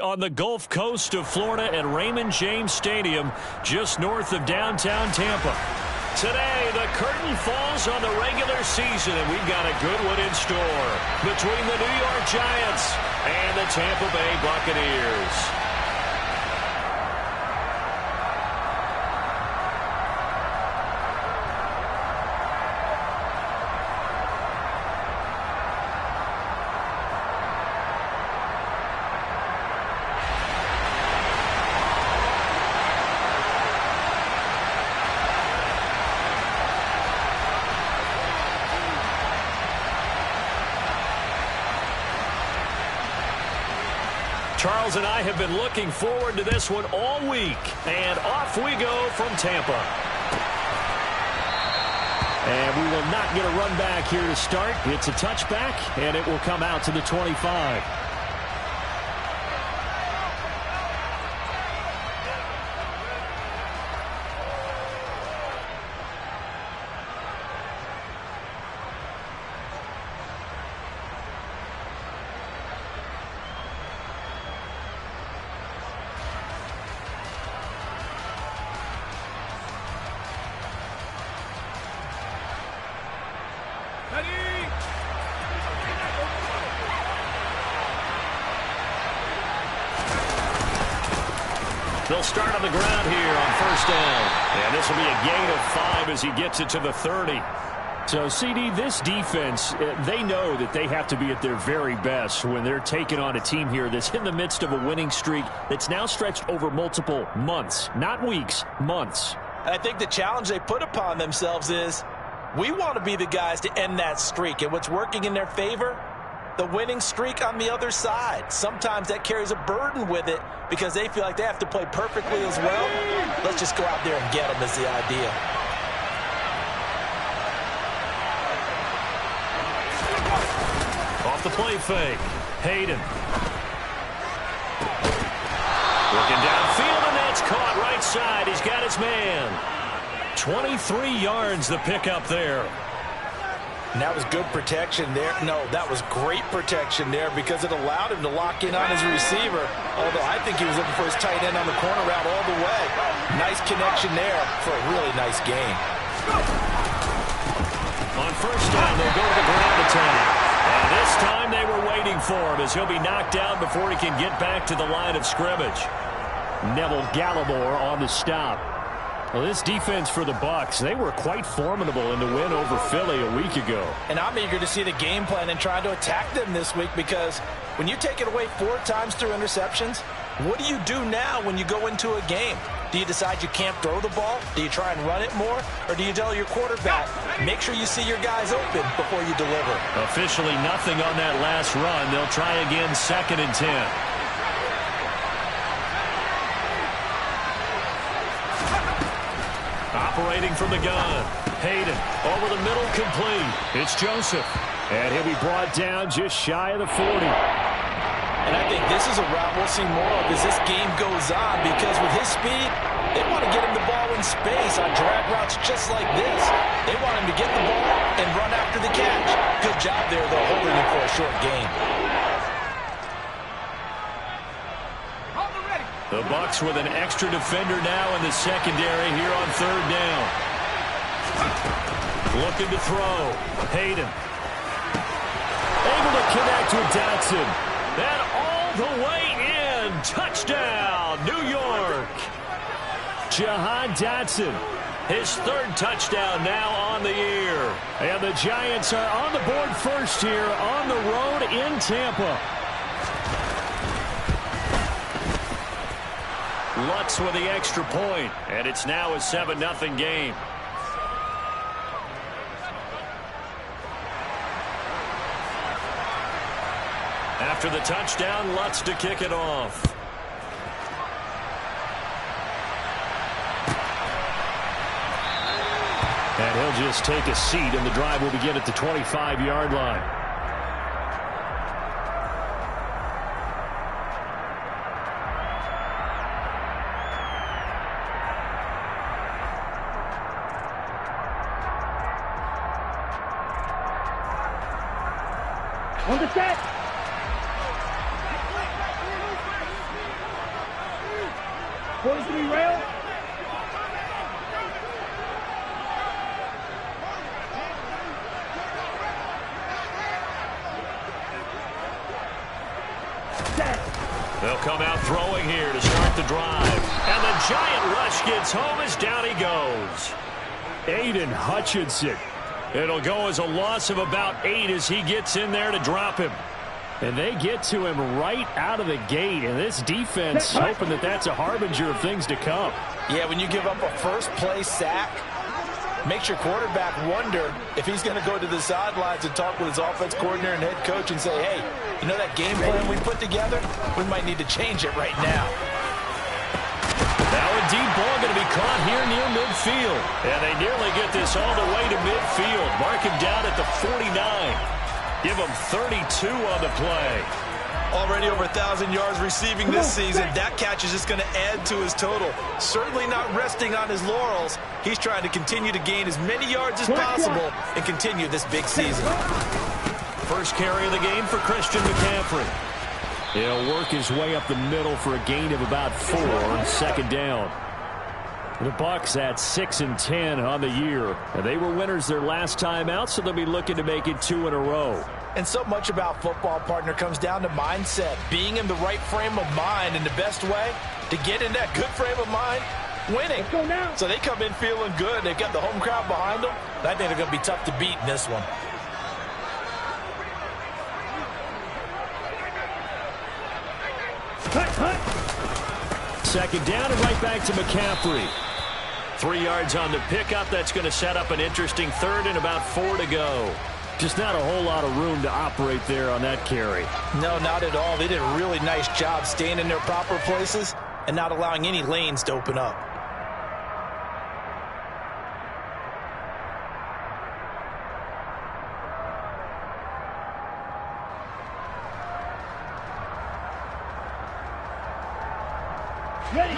on the Gulf Coast of Florida at Raymond James Stadium, just north of downtown Tampa. Today, the curtain falls on the regular season, and we've got a good one in store between the New York Giants and the Tampa Bay Buccaneers. Charles and I have been looking forward to this one all week, and off we go from Tampa. And we will not get a run back here to start. It's a touchback, and it will come out to the 25. They'll start on the ground here on first down. And this will be a gain of 5 as he gets it to the 30. So, CD, this defense, they know that they have to be at their very best when they're taking on a team here that's in the midst of a winning streak that's now stretched over multiple months. Not weeks, months. I think the challenge they put upon themselves is we want to be the guys to end that streak. And what's working in their favor? The winning streak on the other side. Sometimes that carries a burden with it because they feel like they have to play perfectly as well. Let's just go out there and get them is the idea. Off the play fake. Hayden. Looking downfield, and that's caught right side. He's got his man. 23 yards the pickup there. And that was good protection there. No, that was great protection there because it allowed him to lock in on his receiver. Although I think he was looking for his tight end on the corner route all the way. Nice connection there for a really nice game. On first down, they'll go to the ground attack. And this time they were waiting for him as he'll be knocked down before he can get back to the line of scrimmage. Neville Gallimore on the stop. Well, this defense for the Bucs, they were quite formidable in the win over Philly a week ago. And I'm eager to see the game plan and try to attack them this week because when you take it away 4 times through interceptions, what do you do now when you go into a game? Do you decide you can't throw the ball? Do you try and run it more? Or do you tell your quarterback, make sure you see your guys open before you deliver? Officially nothing on that last run. They'll try again 2nd and 10. Operating from the gun. Hayden over the middle, complete. It's Joseph. And he'll be brought down just shy of the 40. And I think this is a route we'll see more of as this game goes on because with his speed, they want to get him the ball in space on drag routes just like this. They want him to get the ball and run after the catch. Good job there, though, holding him for a short gain. The Bucs with an extra defender now in the secondary here on 3rd down. Looking to throw. Hayden. Able to connect with Dotson. And all the way in. Touchdown, New York. Jahan Dotson. His 3rd touchdown now on the year. And the Giants are on the board first here on the road in Tampa. Lutz with the extra point, and it's now a 7-0 game. After the touchdown, Lutz to kick it off. And he'll just take a seat, and the drive will begin at the 25-yard line. On the set. 43 rail. They'll come out throwing here to start the drive. And the giant rush gets home as down he goes. Aiden Hutchinson. It'll go as a loss of about 8 as he gets in there to drop him. And they get to him right out of the gate. And this defense hoping that that's a harbinger of things to come. Yeah, when you give up a first-play sack, makes your quarterback wonder if he's going to go to the sidelines and talk with his offense coordinator and head coach and say, hey, you know that game plan we put together? We might need to change it right now. Now a deep ball going to be caught here near midfield. And they nearly get this all the way to midfield. Mark him down at the 49. Give him 32 on the play. Already over 1,000 yards receiving this season. That catch is just going to add to his total. Certainly not resting on his laurels. He's trying to continue to gain as many yards as possible and continue this big season. First carry of the game for Christian McCaffrey. He'll work his way up the middle for a gain of about 4 on second down. The Bucs at 6-10 on the year. And they were winners their last time out, so they'll be looking to make it 2 in a row. And so much about football, partner, comes down to mindset. Being in the right frame of mind, and the best way to get in that good frame of mind, winning. So they come in feeling good. They've got the home crowd behind them. I think they're going to be tough to beat in this one. Second down and right back to McCaffrey. 3 yards on the pickup. That's going to set up an interesting third and about 4 to go. Just not a whole lot of room to operate there on that carry. No, not at all. They did a really nice job staying in their proper places and not allowing any lanes to open up.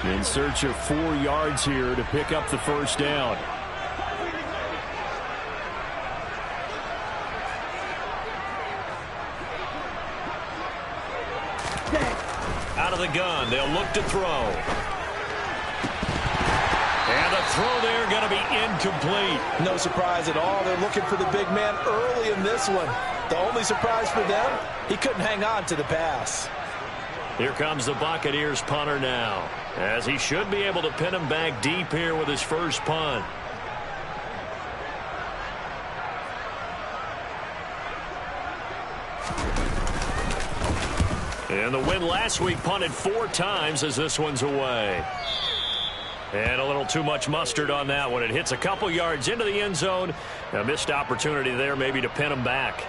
In search of 4 yards here to pick up the first down. Out of the gun, they'll look to throw. And the throw there going to be incomplete. No surprise at all. They're looking for the big man early in this one. The only surprise for them, he couldn't hang on to the pass. Here comes the Buccaneers punter now, as he should be able to pin him back deep here with his first punt. And the win last week punted 4 times as this one's away. And a little too much mustard on that one. It hits a couple yards into the end zone. A missed opportunity there maybe to pin him back.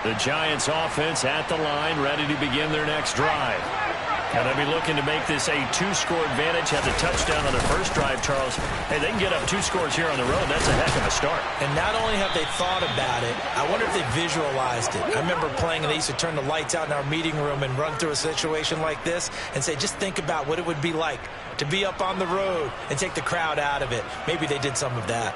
The Giants offense at the line, ready to begin their next drive. And they'll be looking to make this a 2-score advantage. Had the touchdown on their first drive, Charles. Hey, they can get up 2 scores here on the road. That's a heck of a start. And not only have they thought about it, I wonder if they visualized it. I remember playing, and they used to turn the lights out in our meeting room and run through a situation like this and say, just think about what it would be like to be up on the road and take the crowd out of it. Maybe they did some of that.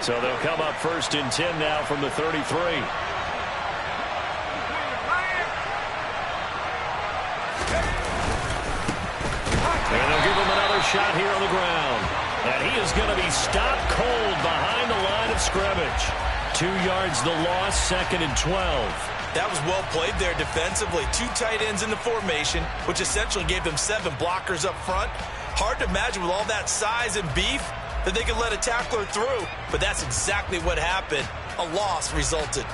So they'll come up 1st and 10 now from the 33. And they'll give him another shot here on the ground. And he is going to be stopped cold behind the line of scrimmage. 2 yards the loss, 2nd and 12. That was well played there defensively. 2 tight ends in the formation, which essentially gave them 7 blockers up front. Hard to imagine with all that size and beef that they could let a tackler through, but that's exactly what happened. A loss resulted.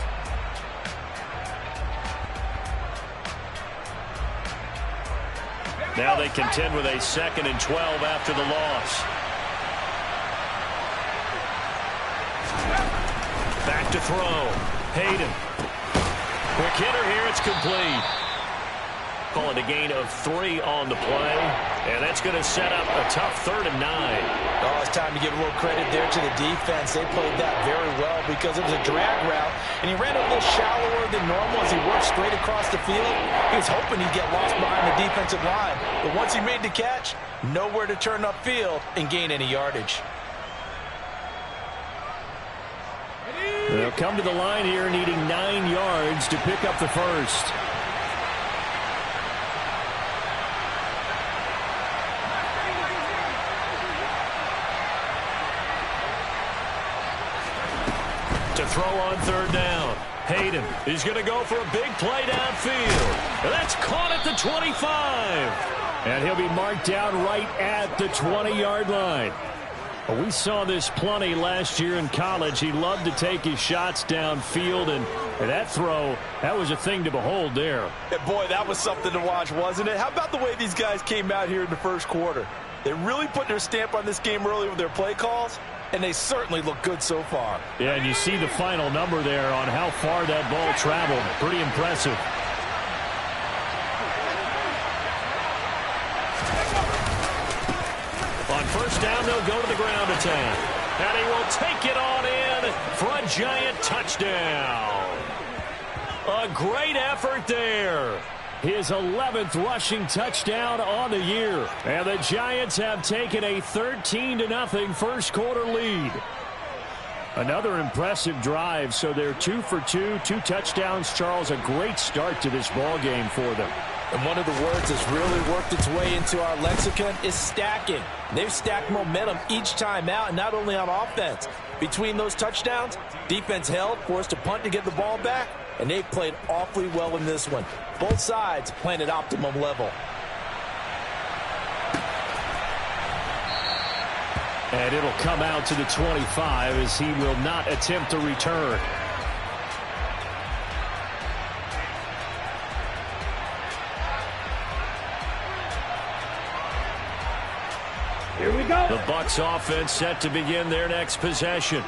Now they contend with a 2nd and 12 after the loss. Back to throw. Hayden. Quick hitter here. It's complete. Call it a gain of 3 on the play. And that's going to set up a tough 3rd and 9. Oh, it's time to give a little credit there to the defense. They played that very well because it was a drag route, and he ran a little shallower than normal as he worked straight across the field. He was hoping he'd get lost behind the defensive line, but once he made the catch, nowhere to turn upfield and gain any yardage. They'll come to the line here needing 9 yards to pick up the first. To throw on 3rd down. Hayden, he's going to go for a big play downfield. And that's caught at the 25. And he'll be marked down right at the 20-yard line. Well, we saw this plenty last year in college. He loved to take his shots downfield, and that throw, that was a thing to behold there. And boy, that was something to watch, wasn't it? How about the way these guys came out here in the first quarter? They really put their stamp on this game early with their play calls, and they certainly look good so far. Yeah, and you see the final number there on how far that ball traveled. Pretty impressive. On 1st down, they'll go to the ground attack. And he will take it on in for a giant touchdown. A great effort there. His 11th rushing touchdown on the year. And the Giants have taken a 13-0 first quarter lead. Another impressive drive, so they're 2 for 2, 2 touchdowns. Charles, a great start to this ball game for them. And one of the words that's really worked its way into our lexicon is stacking. They've stacked momentum each time out, and not only on offense. Between those touchdowns, defense held, forced a punt to get the ball back, and they've played awfully well in this one. Both sides playing at optimum level. And it'll come out to the 25 as he will not attempt to return. Here we go. The Bucs offense set to begin their next possession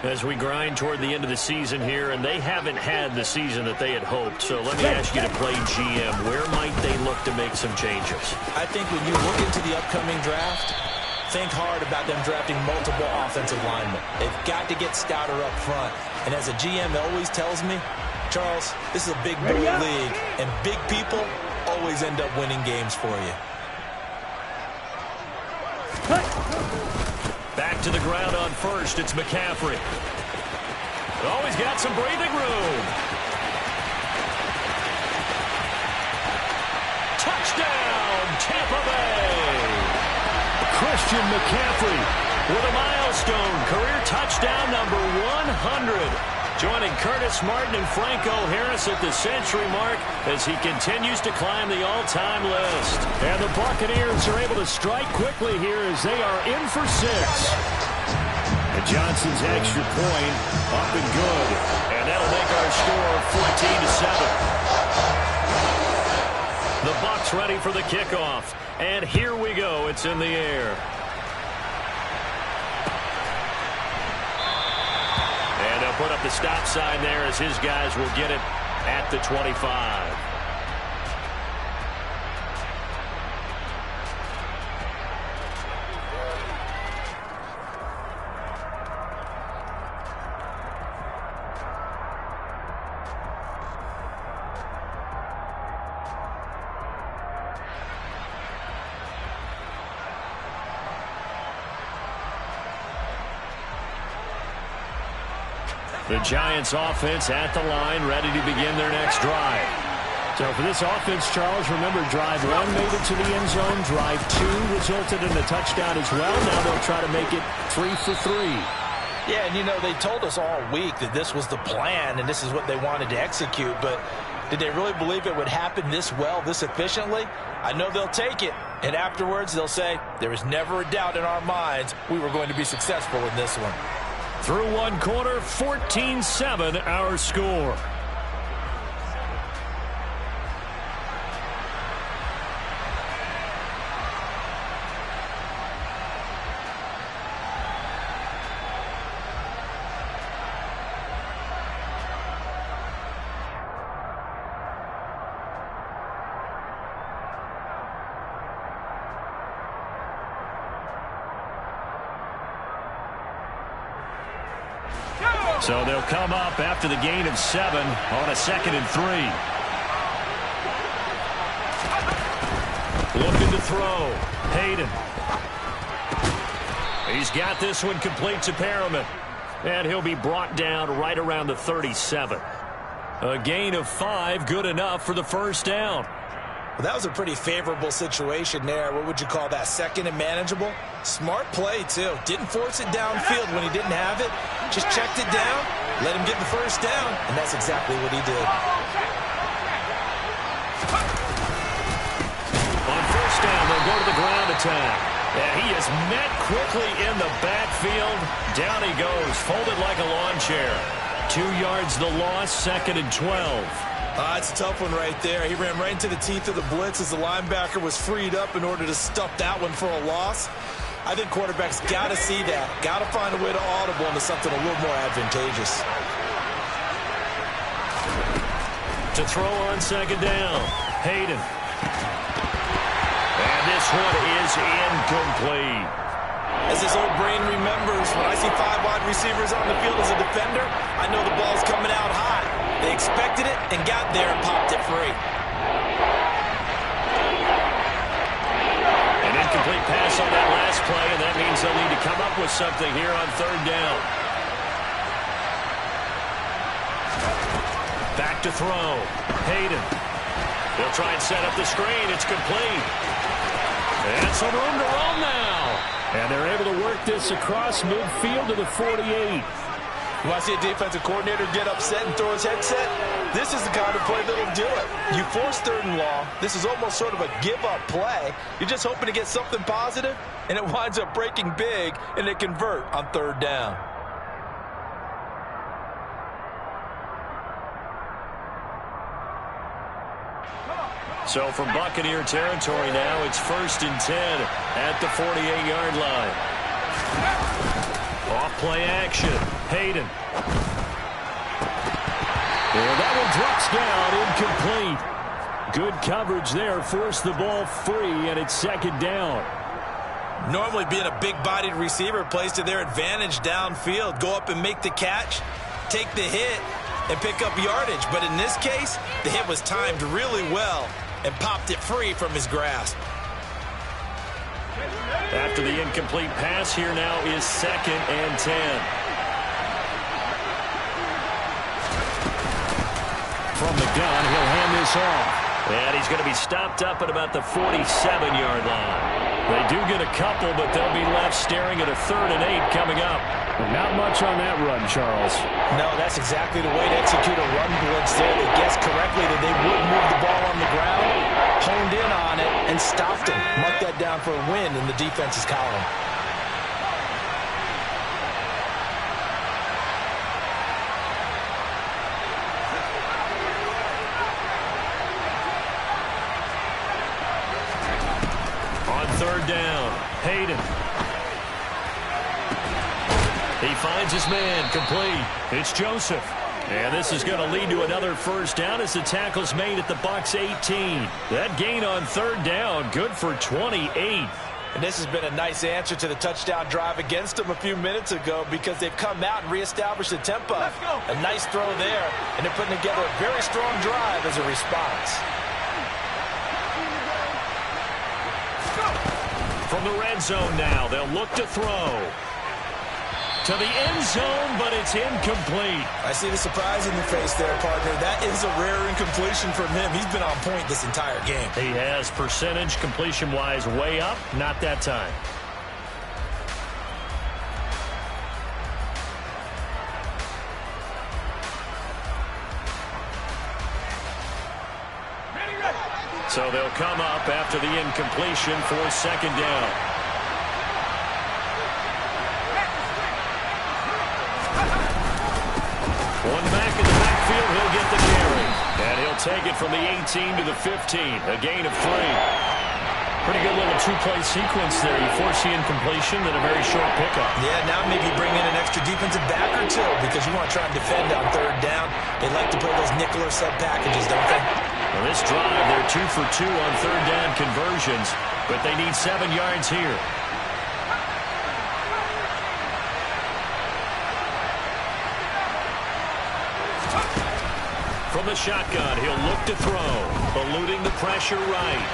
as we grind toward the end of the season here, and they haven't had the season that they had hoped. So let me ask you to play GM. Where might they look to make some changes? I think when you look into the upcoming draft, think hard about them drafting multiple offensive linemen. They've got to get stouter up front. And as a GM always tells me, Charles, this is a big boy league, and big people always end up winning games for you. Back to the ground on 1st. It's McCaffrey. Oh, he's got some breathing room. Touchdown, Tampa Bay. Christian McCaffrey with a milestone career touchdown number 100. Joining Curtis Martin and Franco Harris at the century mark as he continues to climb the all-time list. And the Buccaneers are able to strike quickly here as they are in for 6. And Johnson's extra point up and good. And that'll make our score 14-7. The Bucs ready for the kickoff. And here we go. It's in the air. And they'll put up the stop sign there as his guys will get it at the 25. The Giants offense at the line, ready to begin their next drive. So for this offense, Charles, remember drive 1 made it to the end zone. Drive 2 resulted in a touchdown as well. Now they'll try to make it 3 for 3. Yeah, and you know, they told us all week that this was the plan and this is what they wanted to execute. But did they really believe it would happen this well, this efficiently? I know they'll take it. And afterwards, they'll say, there was never a doubt in our minds we were going to be successful in this one. Through one quarter, 14-7 our score. So they'll come up after the gain of 7 on a 2nd and 3. Looking to throw. Hayden. He's got this one complete to Perriman. And he'll be brought down right around the 37. A gain of 5, good enough for the first down. Well, that was a pretty favorable situation there. What would you call that? 2nd and manageable? Smart play, too. Didn't force it downfield when he didn't have it. Just checked it down, let him get the first down, and that's exactly what he did. On first down, they'll go to the ground attack. And he is met quickly in the backfield. Down he goes, folded like a lawn chair. 2 yards the loss, 2nd and 12. It's a tough one right there. He ran right into the teeth of the blitz as the linebacker was freed up in order to stuff that one for a loss. I think quarterbacks got to see that. Got to find a way to audible into something a little more advantageous. To throw on 2nd down, Hayden. And this one is incomplete. As his old brain remembers, when I see 5 wide receivers on the field as a defender, I know the ball's coming out high. They expected it and got there and popped it free. An incomplete pass on that last play, and that means they'll need to come up with something here on 3rd down. Back to throw. Hayden. They'll try and set up the screen. It's complete. And some room to run now. And they're able to work this across midfield to the 48. You want to see a defensive coordinator get upset and throw his headset? This is the kind of play that'll do it. You force 3rd and long. This is almost sort of a give-up play. You're just hoping to get something positive, and it winds up breaking big, and they convert on 3rd down. So from Buccaneer territory now, it's 1st and 10 at the 48-yard line. Off play action. Hayden. And that one drops down, incomplete. Good coverage there, forced the ball free, and it's 2nd down. Normally being a big-bodied receiver plays to their advantage downfield. Go up and make the catch, take the hit, and pick up yardage. But in this case, the hit was timed really well and popped it free from his grasp. After the incomplete pass, here now is 2nd and 10. From the gun, he'll hand this off. And he's going to be stopped up at about the 47-yard line. They do get a couple, but they'll be left staring at a 3rd and 8 coming up. Not much on that run, Charles. No, that's exactly the way to execute a run blitz there. They guessed correctly that they would move the ball on the ground, honed in on it, and stopped him. Mark that down for a win in the defense's column. On 3rd down, Hayden. He finds his man, complete. It's Joseph. And this is going to lead to another first down as the tackle's made at the Bucs 18. That gain on 3rd down, good for 28. And this has been a nice answer to the touchdown drive against them a few minutes ago because they've come out and reestablished the tempo. A nice throw there, and they're putting together a very strong drive as a response. From the red zone now, they'll look to throw. To the end zone, but it's incomplete. I see the surprise in your face there, partner. That is a rare incompletion from him. He's been on point this entire game. He has percentage completion-wise way up, not that time. So they'll come up after the incompletion for 2nd down. One back in the backfield, he'll get the carry. And he'll take it from the 18 to the 15, a gain of 3. Pretty good little 2-play sequence there. You force the incompletion, then a very short pickup. Yeah, now maybe bring in an extra defensive back or two because you want to try and defend on 3rd down. They like to play those nickel or sub packages, don't they? Well, this drive, they're 2 for 2 on 3rd down conversions, but they need 7 yards here. from the shotgun. He'll look to throw. Eluding the pressure right.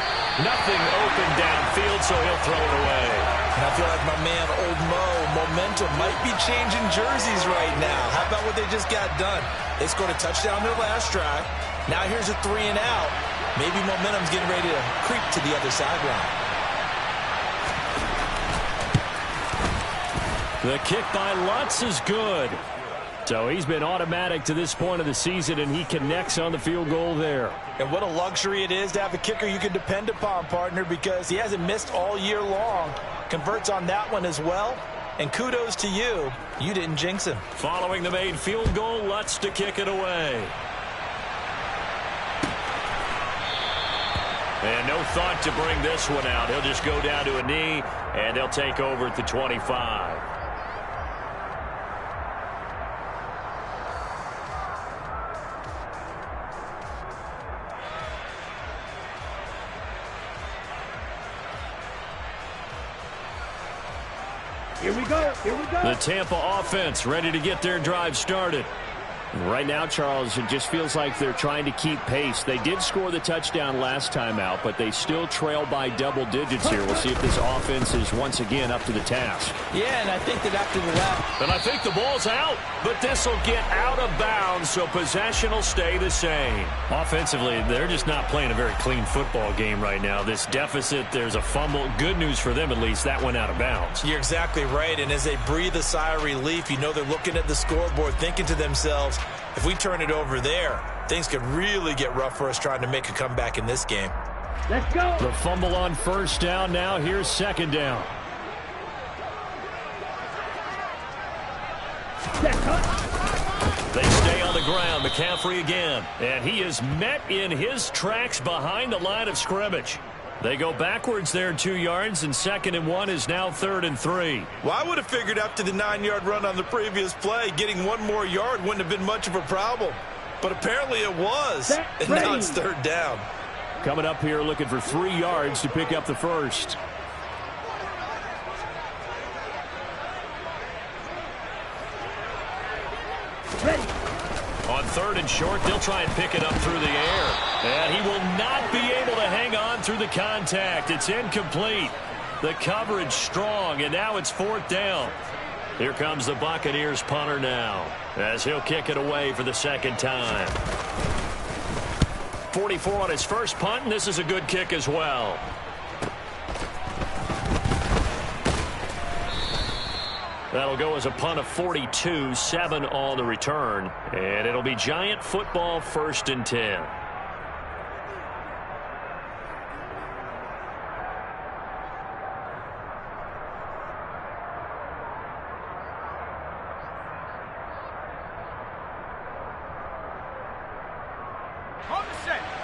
Nothing open downfield, so he'll throw it away. And I feel like my man, Old Mo, momentum might be changing jerseys right now. How about what they just got done? They scored a touchdown their last drive. Now here's a 3-and-out. Maybe momentum's getting ready to creep to the other sideline. The kick by Lutz is good. So he's been automatic to this point of the season, and he connects on the field goal there. And what a luxury it is to have a kicker you can depend upon, partner, because he hasn't missed all year long. Converts on that one as well. And kudos to you. You didn't jinx him. Following the made field goal, Lutz to kick it away. And no thought to bring this one out. He'll just go down to a knee, and they'll take over at the 25. Here we go. Here we go. The Tampa offense ready to get their drive started. Right now, Charles, it just feels like they're trying to keep pace. They did score the touchdown last time out, but they still trail by double digits here. We'll see if this offense is once again up to the task. Yeah, and I think that after the lap. And I think the ball's out, but this will get out of bounds, so possession will stay the same. Offensively, they're just not playing a very clean football game right now. This deficit, there's a fumble. Good news for them, at least. That went out of bounds. You're exactly right, and as they breathe a sigh of relief, you know they're looking at the scoreboard, thinking to themselves, if we turn it over there, things could really get rough for us trying to make a comeback in this game. Let's go. The fumble on first down. Now here's second down. They stay on the ground. McCaffrey again. And he is met in his tracks behind the line of scrimmage. They go backwards there 2 yards, and 2nd and 1 is now 3rd and 3. Well, I would have figured after the 9-yard run on the previous play, getting 1 more yard wouldn't have been much of a problem. But apparently it was. And now it's 3rd down. Coming up here looking for 3 yards to pick up the first. Ready. On 3rd and short, they'll try and pick it up through the air. And he will not be able to hang on through the contact. It's incomplete. The coverage strong, and now it's 4th down. Here comes the Buccaneers punter now, as he'll kick it away for the 2nd time. 44 on his first punt, and this is a good kick as well. That'll go as a punt of 42, 7 on the return. And it'll be Giant football 1st and 10.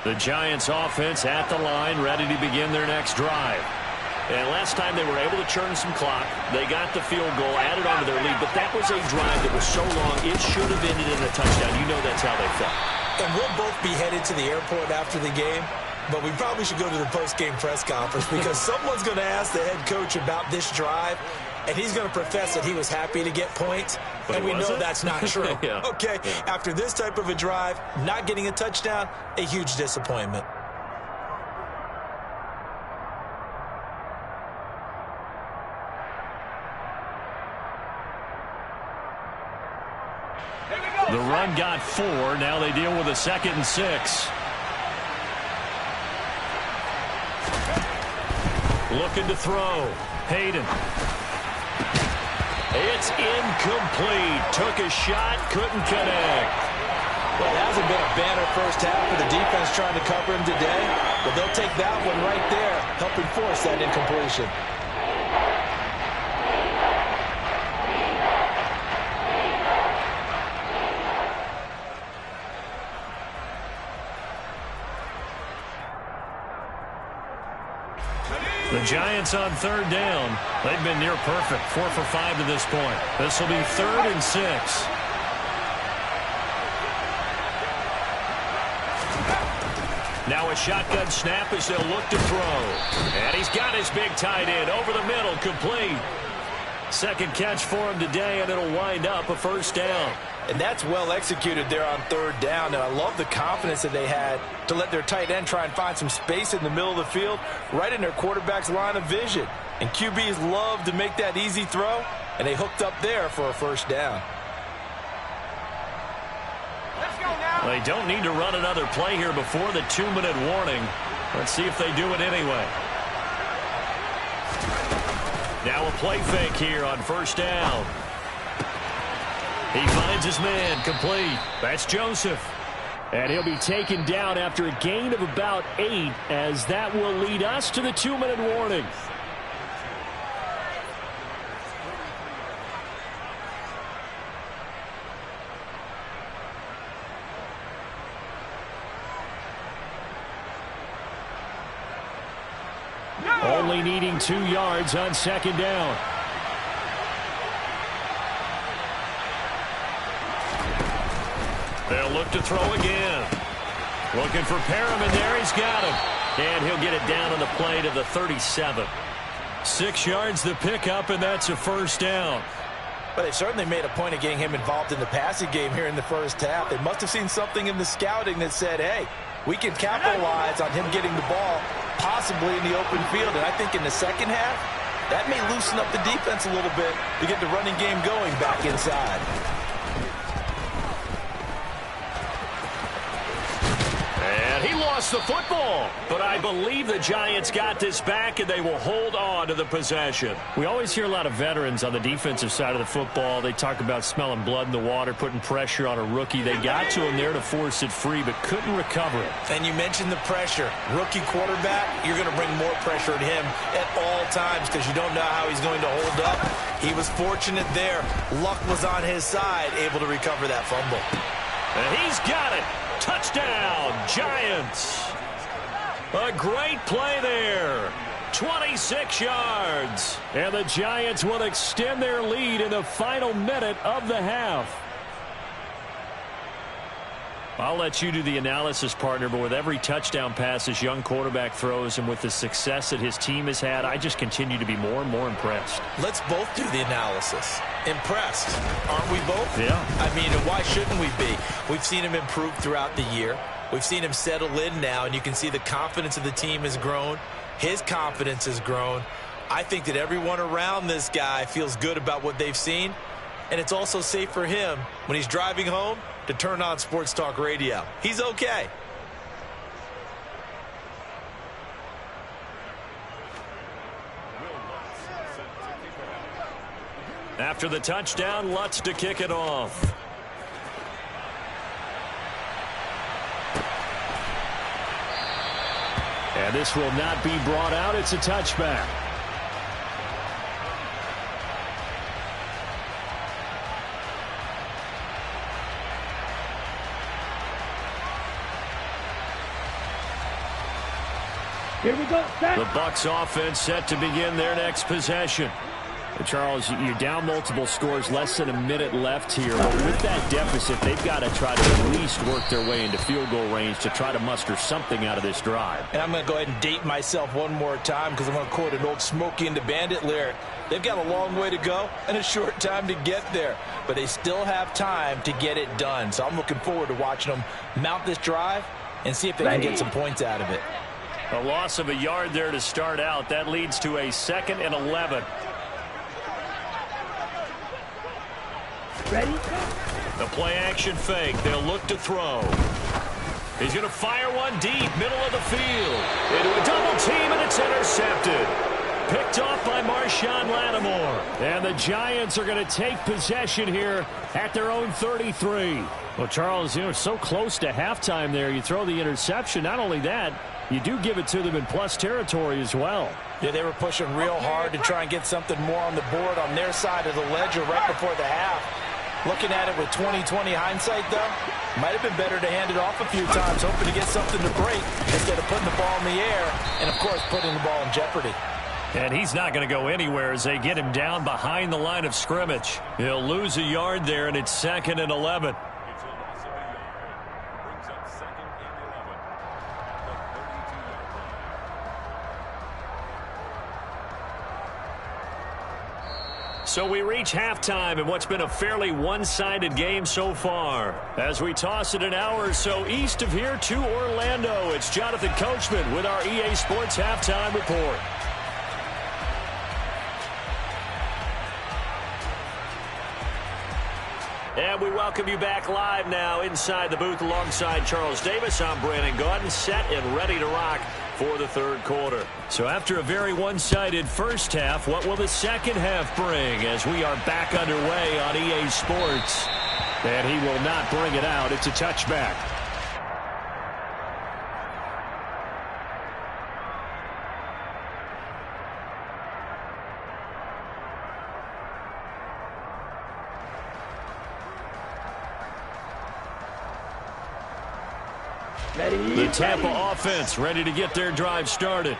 The Giants offense at the line, ready to begin their next drive. And last time they were able to churn some clock. They got the field goal, added on to their lead, but that was a drive that was so long it should have ended in a touchdown. You know that's how they felt. And we'll both be headed to the airport after the game, but we probably should go to the post-game press conference because someone's going to ask the head coach about this drive, and he's going to profess that he was happy to get points, but we know that's not true. Yeah. Okay, after this type of a drive, not getting a touchdown, a huge disappointment. The run got 4. Now they deal with a 2nd and 6. Looking to throw. Hayden. It's incomplete. Took a shot, couldn't connect. Well, it hasn't been a banner first half for the defense trying to cover him today, but they'll take that one right there, helping force that incompletion. The Giants on 3rd down. They've been near perfect. 4 for 5 to this point. This will be 3rd and 6. Now a shotgun snap as they'll look to throw. And he's got his big tight end over the middle, complete. 2nd catch for him today, and it'll wind up a 1st down. And that's well executed there on third down. And I love the confidence that they had to let their tight end try and find some space in the middle of the field, right in their quarterback's line of vision. And QBs love to make that easy throw, and they hooked up there for a first down. They don't need to run another play here before the 2-minute warning. Let's see if they do it anyway. Now a play fake here on first down. He finds his man, complete. That's Joseph. And he'll be taken down after a gain of about 8, as that will lead us to the 2-minute warning. Only needing 2 yards on second down. They'll look to throw again. Looking for Perriman there. He's got him. And he'll get it down on the play to the 37. 6 yards the pickup, and that's a first down. But they certainly made a point of getting him involved in the passing game here in the first half. They must have seen something in the scouting that said, hey, we can capitalize on him getting the ball possibly in the open field. And I think in the second half, that may loosen up the defense a little bit to get the running game going back inside. And he lost the football, but I believe the Giants got this back, and they will hold on to the possession. We always hear a lot of veterans on the defensive side of the football. They talk about smelling blood in the water, putting pressure on a rookie. They got to him there to force it free, but couldn't recover it. And you mentioned the pressure. Rookie quarterback, you're going to bring more pressure at him at all times because you don't know how he's going to hold up. He was fortunate there. Luck was on his side, able to recover that fumble. And he's got it. Touchdown, Giants. A great play there. 26 yards. And the Giants will extend their lead in the final minute of the half. I'll let you do the analysis, partner, but with every touchdown pass this young quarterback throws and with the success that his team has had, I just continue to be more and more impressed. Let's both do the analysis. Impressed, aren't we both? Yeah. I mean, why shouldn't we be? We've seen him improve throughout the year. We've seen him settle in now, and you can see the confidence of the team has grown. His confidence has grown. I think that everyone around this guy feels good about what they've seen, and it's also safe for him when he's driving home to turn on Sports Talk Radio. He's okay. After the touchdown, Lutz to kick it off. And this will not be brought out. It's a touchback. Here we go. Set. The Bucs offense set to begin their next possession. Charles, you're down multiple scores, less than a minute left here. But with that deficit, they've got to try to at least work their way into field goal range to try to muster something out of this drive. And I'm going to go ahead and date myself one more time because I'm going to quote an old Smokey and the Bandit lyric. They've got a long way to go and a short time to get there. But they still have time to get it done. So I'm looking forward to watching them mount this drive and see if they can get some points out of it. A loss of a yard there to start out. That leads to a 2nd and 11. Ready? The play action fake. They'll look to throw. He's going to fire one deep, middle of the field. Into a double team, and it's intercepted. Picked off by Marshawn Lattimore. And the Giants are going to take possession here at their own 33. Well, Charles, so close to halftime there. You throw the interception. Not only that, you do give it to them in plus territory as well. Yeah, they were pushing real hard to try and get something more on the board on their side of the ledger right before the half. Looking at it with 20/20 hindsight, though, might have been better to hand it off a few times, hoping to get something to break instead of putting the ball in the air and, of course, putting the ball in jeopardy. And he's not going to go anywhere as they get him down behind the line of scrimmage. He'll lose a yard there, and it's 2nd and 11. So we reach halftime in what's been a fairly one-sided game so far. As we toss it an hour or so east of here to Orlando, it's Jonathan Coachman with our EA Sports Halftime Report. And we welcome you back live now inside the booth alongside Charles Davis. I'm Brandon Gaudin, set and ready to rock for the third quarter. So after a very one-sided first half, what will the second half bring as we are back underway on EA Sports? And he will not bring it out. It's a touchback. The Tampa offense ready to get their drive started.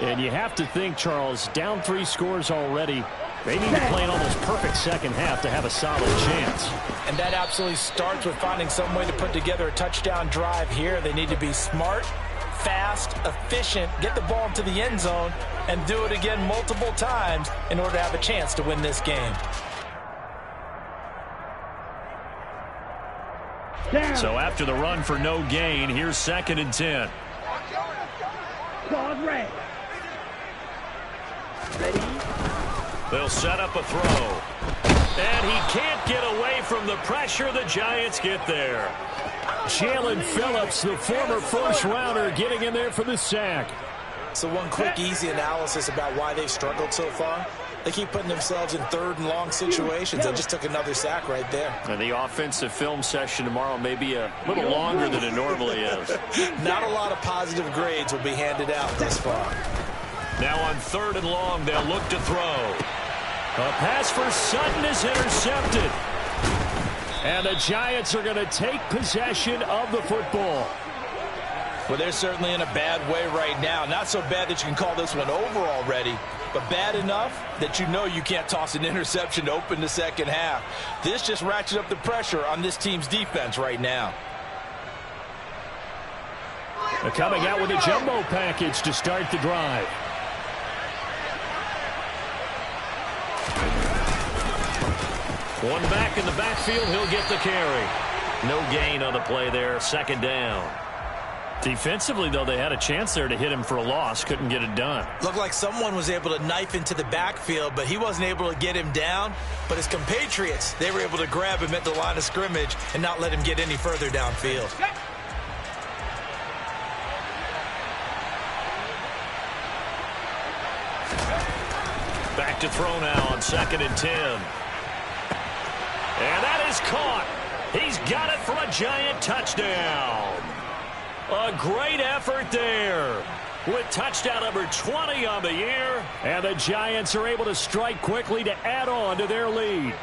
And you have to think, Charles, down 3 scores already. They need to play an almost perfect second half to have a solid chance. And that absolutely starts with finding some way to put together a touchdown drive here. They need to be smart, fast, efficient, get the ball into the end zone, and do it again multiple times in order to have a chance to win this game. So after the run for no gain, here's 2nd and 10. They'll set up a throw. And he can't get away from the pressure. The Giants get there. Jalen Phillips, the former first-rounder, getting in there for the sack. So one quick, easy analysis about why they've struggled so far. They keep putting themselves in 3rd and long situations. They just took another sack right there. And the offensive film session tomorrow may be a little longer than it normally is. Not a lot of positive grades will be handed out this far. Now on 3rd and long, they'll look to throw. A pass for Sutton is intercepted. And the Giants are going to take possession of the football. Well, they're certainly in a bad way right now. Not so bad that you can call this one over already, but bad enough that you know you can't toss an interception to open the second half. This just ratchets up the pressure on this team's defense right now. They're coming out with a jumbo package to start the drive. One back in the backfield, he'll get the carry. No gain on the play there, 2nd down. Defensively, though, they had a chance there to hit him for a loss. Couldn't get it done. Looked like someone was able to knife into the backfield, but he wasn't able to get him down. But his compatriots, they were able to grab him at the line of scrimmage and not let him get any further downfield. Back to throw now on 2nd and 10. And that is caught. He's got it for a Giant touchdown. A great effort there with touchdown number 20 on the year. And the Giants are able to strike quickly to add on to their lead.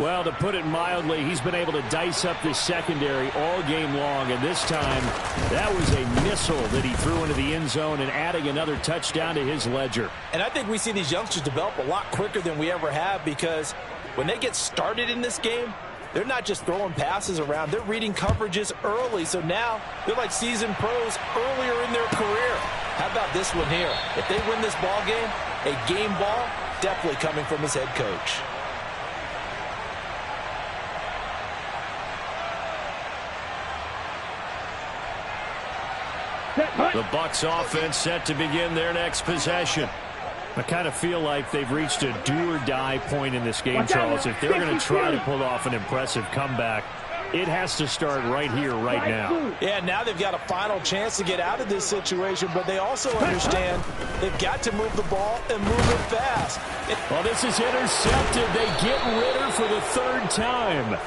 Well, to put it mildly, he's been able to dice up this secondary all game long. And this time, that was a missile that he threw into the end zone and adding another touchdown to his ledger. And I think we see these youngsters develop a lot quicker than we ever have, because when they get started in this game, they're not just throwing passes around. They're reading coverages early. So now they're like seasoned pros earlier in their career. How about this one here? If they win this ball game, a game ball definitely coming from his head coach. The Bucs offense set to begin their next possession. I kind of feel like they've reached a do-or-die point in this game, Charles. If they're going to try to pull off an impressive comeback, it has to start right here, right now. Yeah, now they've got a final chance to get out of this situation, but they also understand they've got to move the ball and move it fast. Well, this is intercepted. They get Ritter for the 3rd time.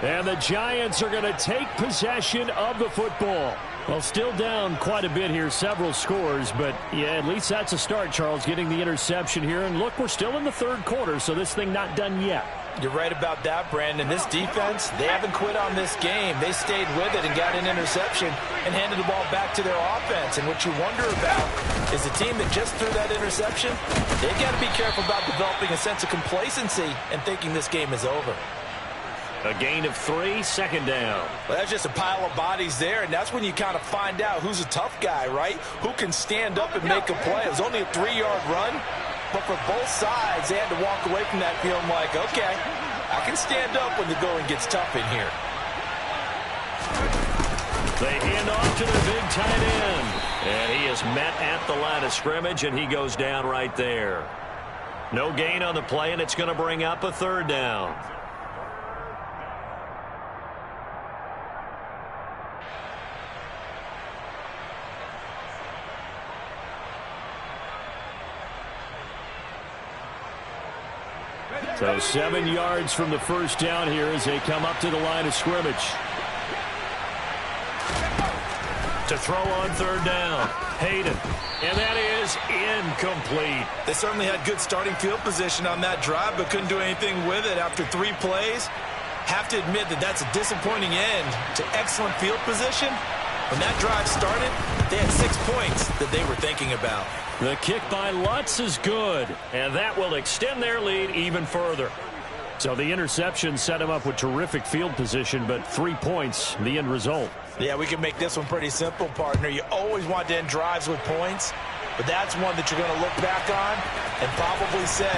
And the Giants are going to take possession of the football. Well, still down quite a bit here, several scores, but yeah, at least that's a start, Charles, getting the interception here. And look, we're still in the 3rd quarter, so this thing not done yet. You're right about that, Brandon. This defense, they haven't quit on this game. They stayed with it and got an interception and handed the ball back to their offense. And what you wonder about is the team that just threw that interception, they've got to be careful about developing a sense of complacency and thinking this game is over. A gain of 3, 2nd down. Well, that's just a pile of bodies there, and that's when you kind of find out who's a tough guy, right? Who can stand up and make a play. It was only a 3-yard run, But for both sides, they had to walk away from that feeling like, okay, I can stand up when the going gets tough in here. They hand off to their big tight end. And he is met at the line of scrimmage, and he goes down right there. No gain on the play, and it's going to bring up a third down. So 7 yards from the first down here as they come up to the line of scrimmage. To throw on third down, Hayden. And that is incomplete. They certainly had good starting field position on that drive, but couldn't do anything with it after 3 plays. Have to admit that that's a disappointing end to excellent field position. When that drive started, they had 6 points that they were thinking about. The kick by Lutz is good, and that will extend their lead even further. So the interception set him up with terrific field position, but 3 points, the end result. Yeah, we can make this one pretty simple, partner. You always want to end drives with points, but that's one that you're going to look back on and probably say,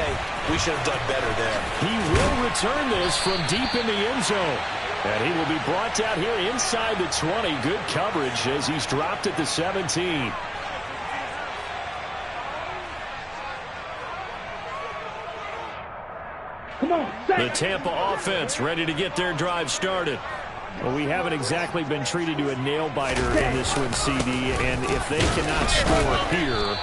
we should have done better there. He will return this from deep in the end zone. And he will be brought down here inside the 20. Good coverage as he's dropped at the 17. Come on, the Tampa offense ready to get their drive started. Well, we haven't exactly been treated to a nail-biter in this one, CD, and if they cannot score here,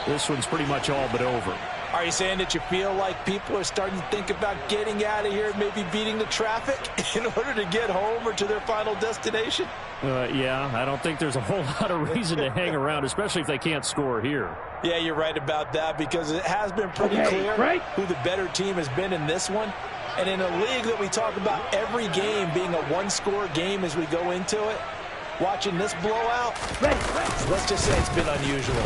this one's pretty much all but over. Are you saying that you feel like people are starting to think about getting out of here, maybe beating the traffic in order to get home or to their final destination? Yeah, I don't think there's a whole lot of reason to hang around, especially if they can't score here. Yeah, you're right about that because it has been pretty clear who the better team has been in this one. And in a league that we talk about every game being a one-score game as we go into it, watching this blowout, let's just say it's been unusual.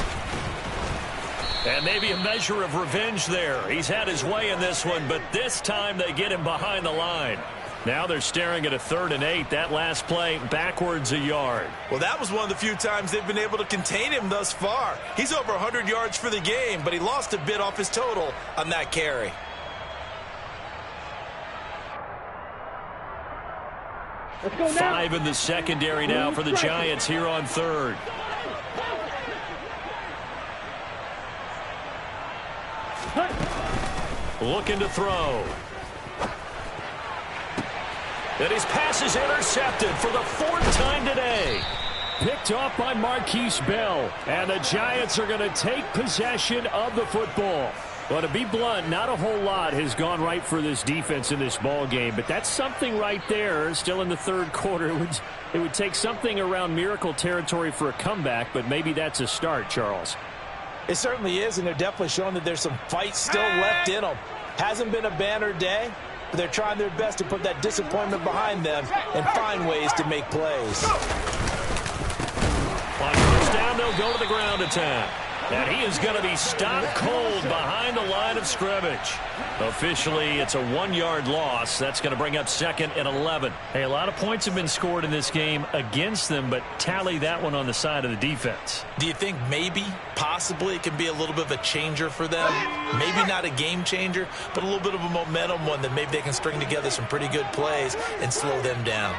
And maybe a measure of revenge there. He's had his way in this one, but this time they get him behind the line. Now they're staring at a 3rd and 8. That last play backwards a yard. Well, that was one of the few times they've been able to contain him thus far. He's over 100 yards for the game, but he lost a bit off his total on that carry. Let's go now. 5 in the secondary now for the Giants here on 3rd. Looking to throw. And his pass is intercepted for the 4th time today. Picked off by Marquise Bell. And the Giants are going to take possession of the football. Well, to be blunt, not a whole lot has gone right for this defense in this ball game, but that's something right there. Still in the 3rd quarter, it would take something around miracle territory for a comeback, but maybe that's a start, Charles. It certainly is, and they're definitely showing that there's some fight still left in them. Hasn't been a banner day, but they're trying their best to put that disappointment behind them and find ways to make plays. On first down, they'll go to the ground attack. And he is going to be stopped cold behind the line of scrimmage. Officially, it's a 1-yard loss. That's going to bring up 2nd and 11. Hey, a lot of points have been scored in this game against them, but tally that one on the side of the defense. Do you think maybe, possibly, it can be a little bit of a changer for them? Maybe not a game changer, but a little bit of a momentum one that maybe they can string together some pretty good plays and slow them down.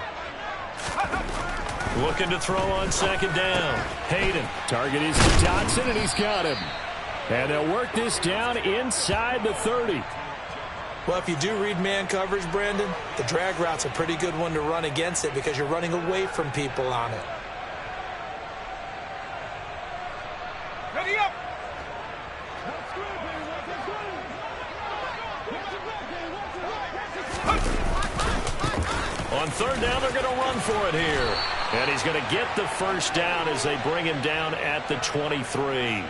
Looking to throw on 2nd down. Hayden. Target is to Dotson, and he's got him. And they'll work this down inside the 30. Well, if you do read man coverage, Brandon, the drag route's a pretty good one to run against it because you're running away from people on it. Ready up. On 3rd down, they're going to run for it here. And he's going to get the first down as they bring him down at the 23.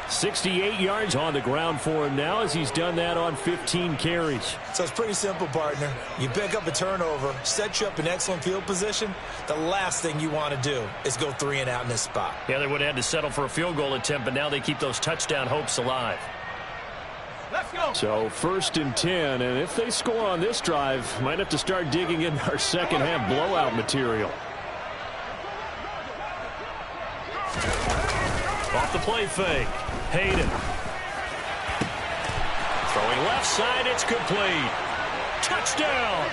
68 yards on the ground for him now as he's done that on 15 carries. So it's pretty simple, partner. You pick up a turnover, set you up in excellent field position. The last thing you want to do is go 3 and out in this spot. Yeah, they would have had to settle for a field goal attempt, but now they keep those touchdown hopes alive. Let's go. So 1st and 10, and if they score on this drive, might have to start digging in our second half blowout material. Off the play fake. Hayden. Throwing left side, it's complete. Touchdown!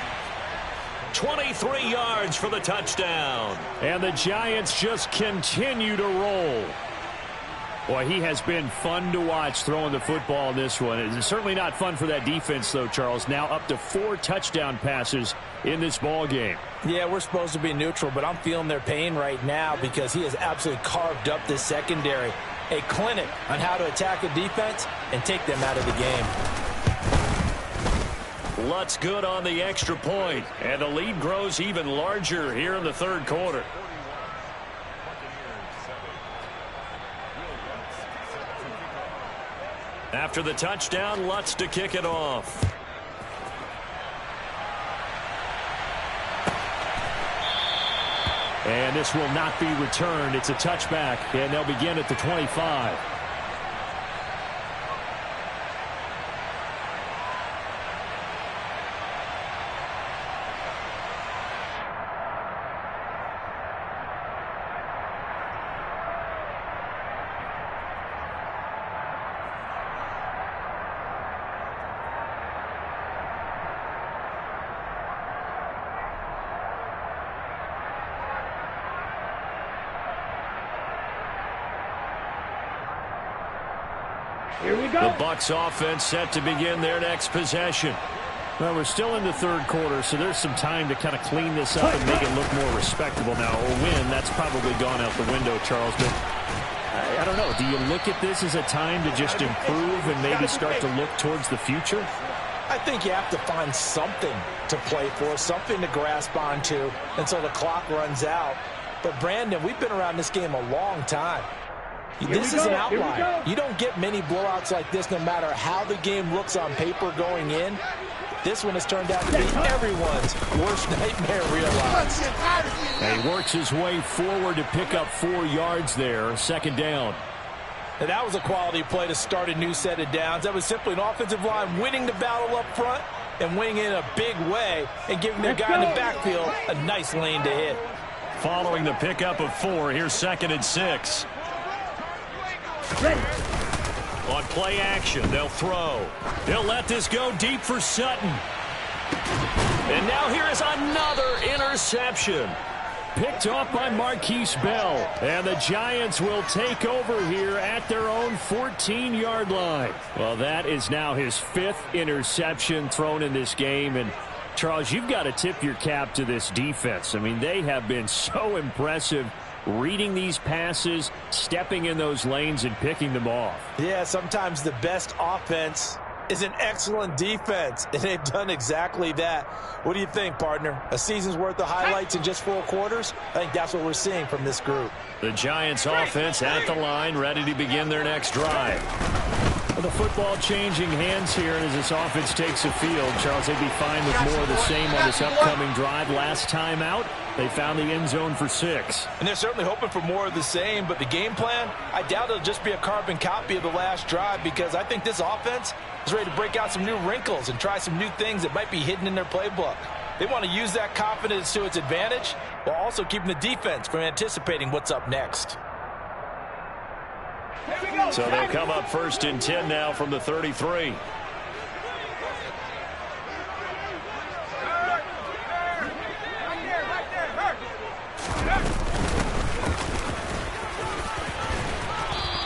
23 yards for the touchdown. And the Giants just continue to roll. Boy, he has been fun to watch throwing the football in this one. It's certainly not fun for that defense, though, Charles. Now up to 4 touchdown passes in this ball game. Yeah, we're supposed to be neutral, but I'm feeling their pain right now because he has absolutely carved up this secondary. A clinic on how to attack a defense and take them out of the game. Lutz good on the extra point, and the lead grows even larger here in the third quarter. After the touchdown, Lutz to kick it off. And this will not be returned. It's a touchback, and they'll begin at the 25. Here we go. The Bucs offense set to begin their next possession. Well, we're still in the third quarter, so there's some time to kind of clean this up and make it look more respectable now. A win, that's probably gone out the window, Charles. But I don't know. Do you look at this as a time to just improve and maybe start to look towards the future? I think you have to find something to play for, something to grasp onto until the clock runs out. But, Brandon, we've been around this game a long time. This is an outlier. You don't get many blowouts like this no matter how the game looks on paper going in. This one has turned out to be everyone's worst nightmare realized. And he works his way forward to pick up 4 yards there, second down. And that was a quality play to start a new set of downs. That was simply an offensive line winning the battle up front and winning in a big way and giving their guy in the backfield a nice lane to hit. Following the pickup of 4, here's 2nd and 6. Ready. On play action, they'll throw. They'll let this go deep for Sutton. And now here is another interception. Picked off by Marquise Bell. And the Giants will take over here at their own 14-yard line. Well, that is now his 5th interception thrown in this game. And, Charles, you've got to tip your cap to this defense. I mean, they have been so impressive reading these passes, stepping in those lanes, and picking them off. Yeah, sometimes the best offense is an excellent defense, and they've done exactly that. What do you think, partner? A season's worth of highlights in just 4 quarters? I think that's what we're seeing from this group. The Giants offense at the line, ready to begin their next drive. Well, the football changing hands here, and as this offense takes the field, Charles, they'd be fine with more of the same on this upcoming drive. Last time out, they found the end zone for 6. And they're certainly hoping for more of the same, but the game plan, I doubt it'll just be a carbon copy of the last drive because I think this offense is ready to break out some new wrinkles and try some new things that might be hidden in their playbook. They want to use that confidence to its advantage while also keeping the defense from anticipating what's up next. So they'll come up 1st and 10 now from the 33.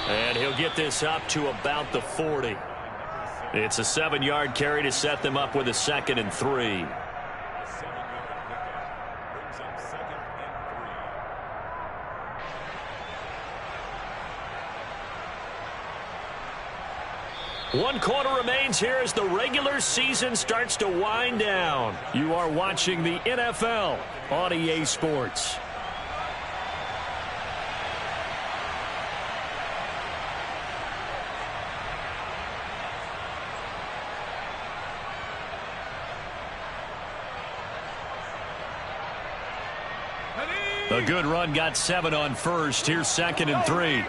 And he'll get this up to about the 40. It's a 7-yard carry to set them up with a 2nd and 3. One quarter remains here as the regular season starts to wind down. You are watching the NFL on EA Sports. A good run got 7 on first. Here's 2nd and 3.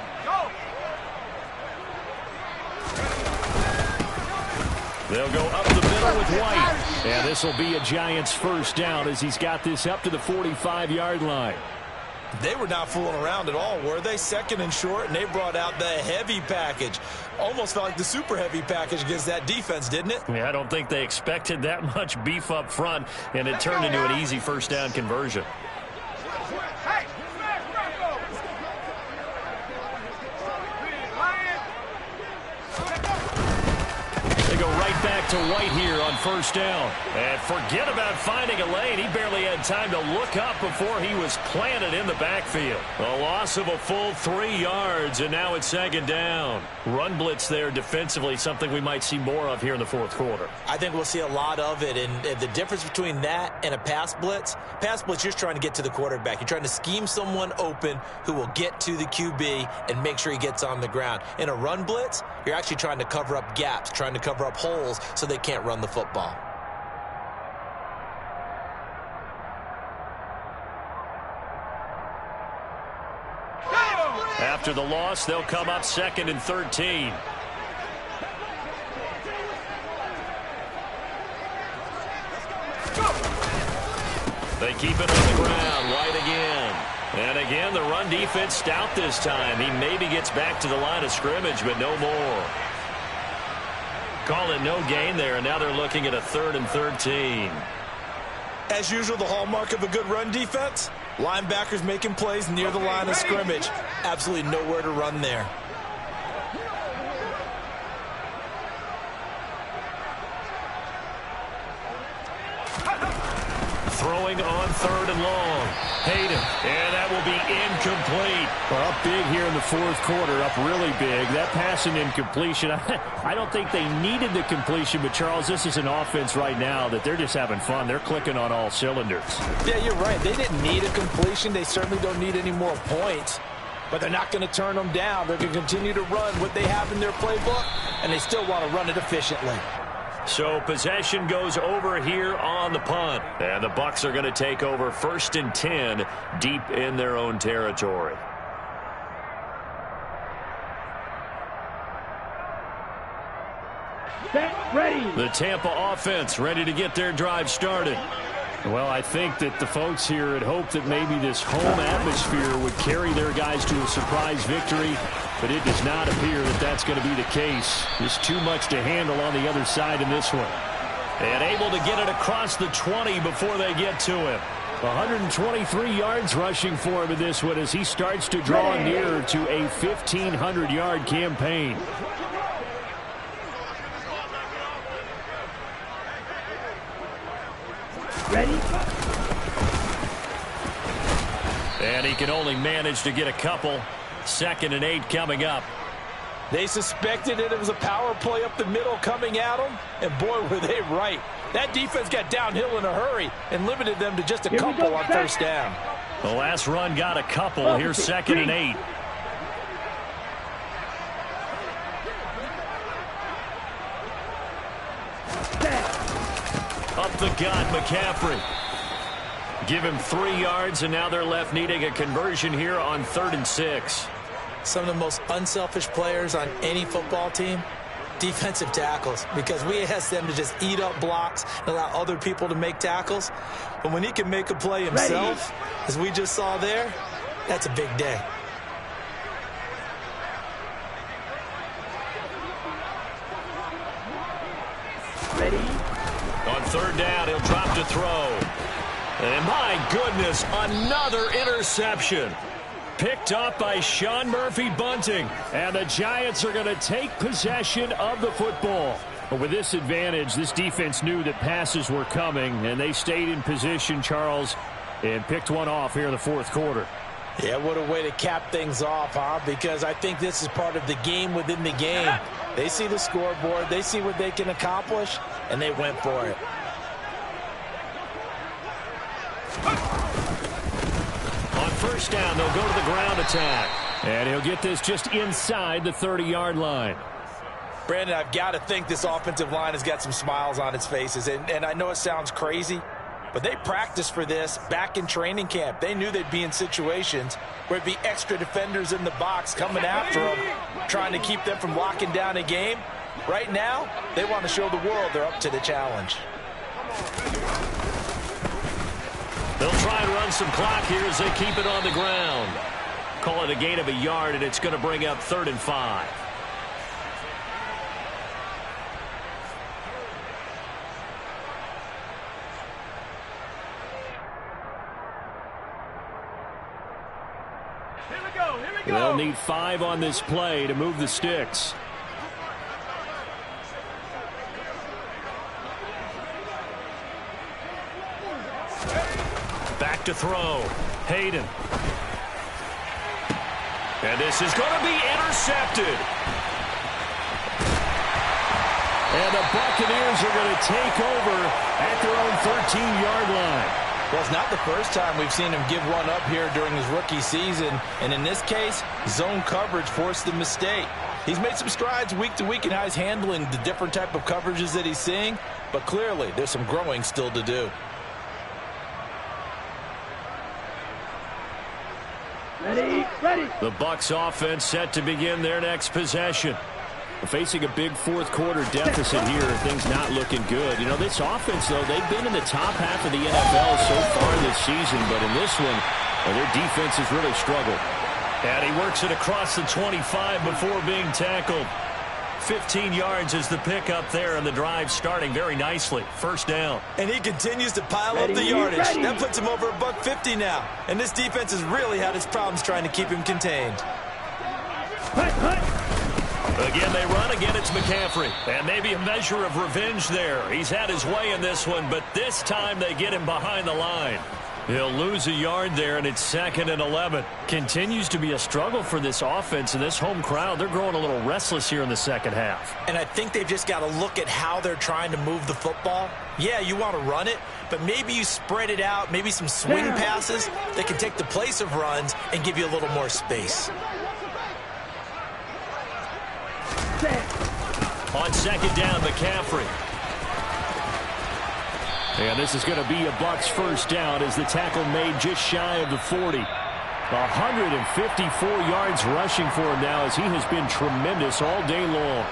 They'll go up the middle with White. And this will be a Giants first down as he's got this up to the 45-yard line. They were not fooling around at all, were they? Second and short, and they brought out the heavy package. Almost felt like the super heavy package against that defense, didn't it? Yeah, I don't think they expected that much beef up front, and it turned into an easy first down conversion. Hey! They go right back to White here on first down. And forget about finding a lane. He barely had time to look up before he was planted in the backfield. A loss of a full 3 yards, and now it's second down. Run blitz there defensively, something we might see more of here in the fourth quarter. I think we'll see a lot of it, and the difference between that and a pass blitz, you're just trying to get to the quarterback. You're trying to scheme someone open who will get to the QB and make sure he gets on the ground. In a run blitz, you're actually trying to cover up gaps, trying to cover up holes so they can't run the football. After the loss, they'll come up 2nd and 13. They keep it on the ground. White again. And again, the run defense stout this time. He maybe gets back to the line of scrimmage, but no more. Call it no gain there, and now they're looking at a 3rd and 13. As usual, the hallmark of a good run defense, linebackers making plays near the line of scrimmage. Absolutely nowhere to run there. Throwing on 3rd and long. Hayden, and that will be incomplete. Well, up big here in the fourth quarter, up really big. That pass and incompletion, I don't think they needed the completion, but Charles, this is an offense right now that they're just having fun. They're clicking on all cylinders. Yeah, you're right. They didn't need a completion. They certainly don't need any more points, but they're not going to turn them down. They're going to continue to run what they have in their playbook, and they still want to run it efficiently. So possession goes over here on the punt. And the Bucs are going to take over 1st and 10 deep in their own territory. Set, ready. The Tampa offense ready to get their drive started. Well, I think that the folks here had hoped that maybe this home atmosphere would carry their guys to a surprise victory, but it does not appear that that's going to be the case. There's too much to handle on the other side in this one. And able to get it across the 20 before they get to him. 123 yards rushing for him in this one as he starts to draw nearer to a 1,500-yard campaign. Ready. And he can only manage to get a couple. 2nd and 8 coming up. They suspected it was a power play up the middle coming at them, and boy, were they right. That defense got downhill in a hurry and limited them to just a couple on first down. The last run got a couple. Here's 2nd and 8. Up the gut, McCaffrey. Give him 3 yards, and now they're left needing a conversion here on 3rd and 6. Some of the most unselfish players on any football team, defensive tackles, because we ask them to just eat up blocks and allow other people to make tackles. But when he can make a play himself, as we just saw there, that's a big day. Ready. On 3rd down, he'll drop to throw. And my goodness, another interception. Picked up by Sean Murphy-Bunting. And the Giants are going to take possession of the football. But with this advantage, this defense knew that passes were coming, and they stayed in position, Charles, and picked one off here in the fourth quarter. Yeah, what a way to cap things off, huh? Because I think this is part of the game within the game. They see the scoreboard, they see what they can accomplish, and they went for it. On first down, they'll go to the ground attack. And he'll get this just inside the 30-yard line. Brandon, I've got to think this offensive line has got some smiles on its faces. And I know it sounds crazy, but they practiced for this back in training camp. They knew they'd be in situations where it'd be extra defenders in the box coming after them, trying to keep them from locking down a game. Right now, they want to show the world they're up to the challenge. They'll try and run some clock here as they keep it on the ground. Call it a gain of a yard, and it's going to bring up 3rd and 5. Here we go. Here we go. They'll need 5 on this play to move the sticks. Back to throw. Hayden. And this is going to be intercepted. And the Buccaneers are going to take over at their own 13-yard line. Well, it's not the first time we've seen him give one up here during his rookie season. And in this case, zone coverage forced the mistake. He's made some strides week to week in how he's handling the different type of coverages that he's seeing. But clearly, there's some growing still to do. Ready, ready. The Bucs offense set to begin their next possession. Facing a big fourth-quarter deficit here, things not looking good. You know, this offense, though, they've been in the top half of the NFL so far this season, but in this one, their defense has really struggled. And he works it across the 25 before being tackled. 15 yards is the pickup there, and the drive starting very nicely. First down. And he continues to pile up the yardage. That puts him over $150 now. And this defense has really had its problems trying to keep him contained. Again, they run. Again, it's McCaffrey. And maybe a measure of revenge there. He's had his way in this one, but this time they get him behind the line. He'll lose a yard there, and it's 2nd and 11. Continues to be a struggle for this offense and this home crowd. They're growing a little restless here in the second half. And I think they've just got to look at how they're trying to move the football. Yeah, you want to run it, but maybe you spread it out, maybe some swing passes that can take the place of runs and give you a little more space. On 2nd down, McCaffrey. And this is going to be a Bucs first down as the tackle made just shy of the 40. 154 yards rushing for him now as he has been tremendous all day long.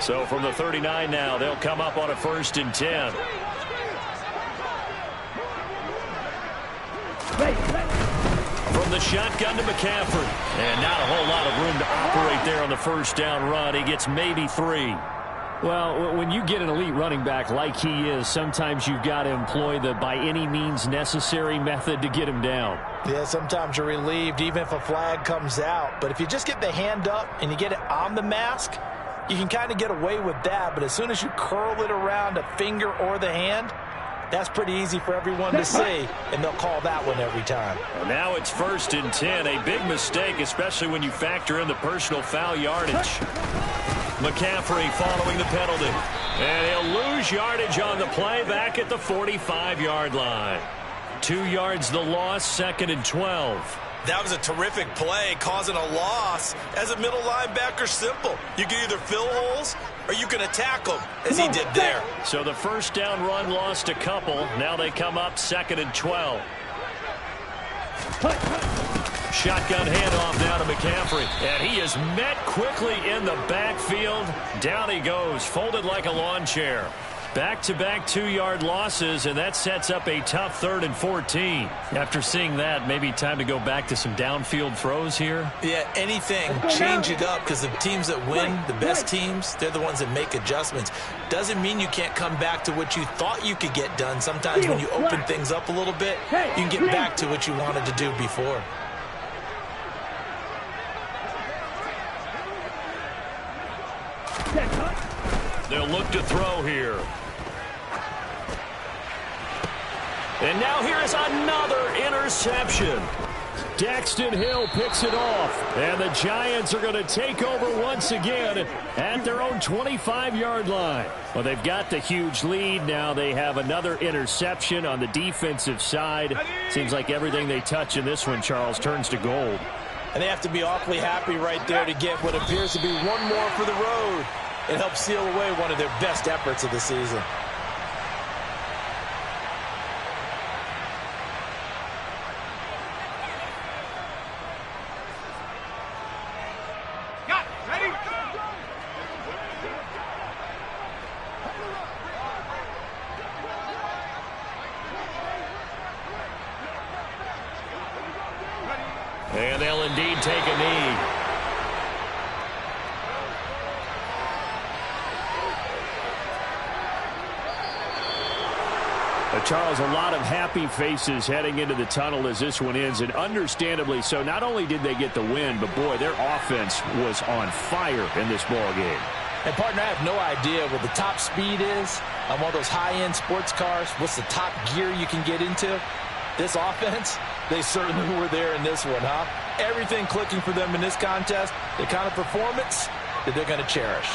So from the 39 now, they'll come up on a 1st and 10. From the shotgun to McCaffrey. And not a whole lot of room to operate there on the first down run. He gets maybe 3. Well, when you get an elite running back like he is, sometimes you've got to employ the by any means necessary method to get him down. Yeah, sometimes you're relieved even if a flag comes out. But if you just get the hand up and you get it on the mask, you can kind of get away with that. But as soon as you curl it around a finger or the hand, that's pretty easy for everyone to see, and they'll call that one every time. Well, now it's 1st and 10, a big mistake, especially when you factor in the personal foul yardage. McCaffrey following the penalty. And he'll lose yardage on the play back at the 45-yard line. 2 yards the loss, 2nd and 12. That was a terrific play, causing a loss. As a middle linebacker, simple. You can either fill holes or you can attack them, as he did there. So the first down run lost a couple. Now they come up 2nd and 12. Shotgun handoff now to McCaffrey. And he is met quickly in the backfield. Down he goes, folded like a lawn chair. Back-to-back 2-yard losses, and that sets up a tough 3rd and 14. After seeing that, maybe time to go back to some downfield throws here. Yeah, anything. Change it up, because the teams that win, the best teams, they're the ones that make adjustments. Doesn't mean you can't come back to what you thought you could get done. Sometimes when you open things up a little bit, you can get back to what you wanted to do before. They'll look to throw here. And now here is another interception. Daxton Hill picks it off. And the Giants are going to take over once again at their own 25-yard line. Well, they've got the huge lead. Now they have another interception on the defensive side. Seems like everything they touch in this one, Charles, turns to gold. And they have to be awfully happy right there to get what appears to be one more for the road. It helps seal away one of their best efforts of the season. Charles, a lot of happy faces heading into the tunnel as this one ends, and understandably so. Not only did they get the win, but, boy, their offense was on fire in this ball game. And, partner, I have no idea what the top speed is on one of those high-end sports cars. What's the top gear you can get into? This offense, they certainly were there in this one, huh? Everything clicking for them in this contest, the kind of performance that they're going to cherish.